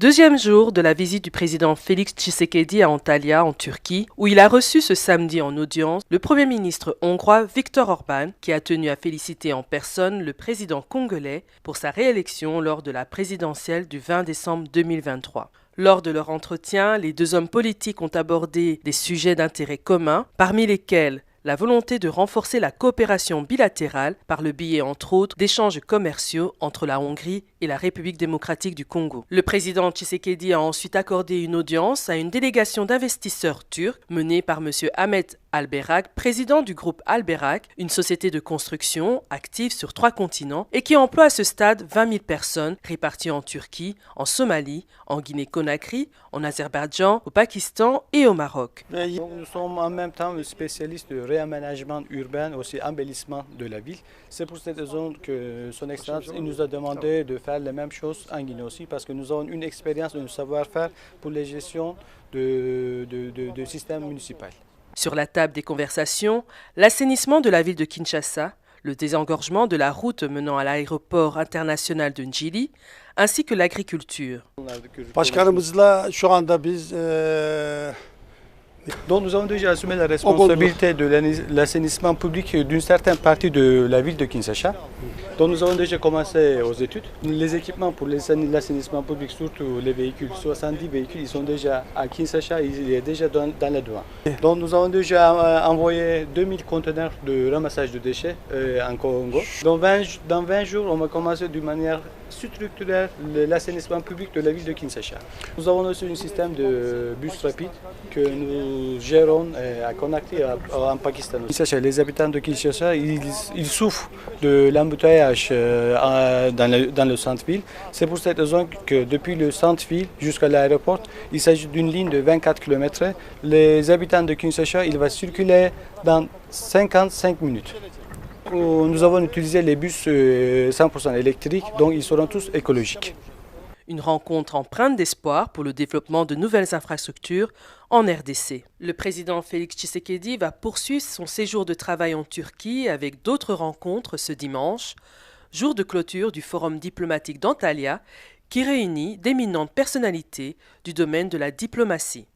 Deuxième jour de la visite du président Félix Tshisekedi à Antalya, en Turquie, où il a reçu ce samedi en audience le Premier ministre hongrois Viktor Orbán, qui a tenu à féliciter en personne le président congolais pour sa réélection lors de la présidentielle du 20 décembre 2023. Lors de leur entretien, les deux hommes politiques ont abordé des sujets d'intérêt commun, parmi lesquels la volonté de renforcer la coopération bilatérale par le biais, entre autres, d'échanges commerciaux entre la Hongrie et la République démocratique du Congo. Le président Tshisekedi a ensuite accordé une audience à une délégation d'investisseurs turcs menée par M. Ahmet Albayrak, président du groupe Albayrak, une société de construction active sur 3 continents et qui emploie à ce stade 20 000 personnes réparties en Turquie, en Somalie, en Guinée-Conakry, en Azerbaïdjan, au Pakistan et au Maroc. Nous sommes en même temps spécialistes de réaménagement urbain, aussi embellissement de la ville. C'est pour cette raison que son Excellence nous a demandé de faire la même chose en Guinée aussi, parce que nous avons une expérience, un savoir-faire pour la gestion de système municipal. Sur la table des conversations, l'assainissement de la ville de Kinshasa, le désengorgement de la route menant à l'aéroport international de Njili, ainsi que l'agriculture. Donc nous avons déjà assumé la responsabilité de l'assainissement public d'une certaine partie de la ville de Kinshasa. Donc nous avons déjà commencé aux études. Les équipements pour l'assainissement public, surtout les véhicules, 70 véhicules, ils sont déjà à Kinshasa, ils sont déjà dans la douane. Donc nous avons déjà envoyé 2000 conteneurs de ramassage de déchets en Congo. Dans 20 jours, on va commencer d'une manière structurelle l'assainissement public de la ville de Kinshasa. Nous avons aussi un système de bus rapide que nous gérons à Conakry en Pakistan. Les habitants de Kinshasa, ils souffrent de l'embouteillage dans le centre-ville. C'est pour cette raison que depuis le centre-ville jusqu'à l'aéroport, il s'agit d'une ligne de 24 km. Les habitants de Kinshasa, ils vont circuler dans 55 minutes. Nous avons utilisé les bus 100% électriques, donc ils seront tous écologiques. Une rencontre empreinte d'espoir pour le développement de nouvelles infrastructures en RDC. Le président Félix Tshisekedi va poursuivre son séjour de travail en Turquie avec d'autres rencontres ce dimanche, jour de clôture du forum diplomatique d'Antalya, qui réunit d'éminentes personnalités du domaine de la diplomatie.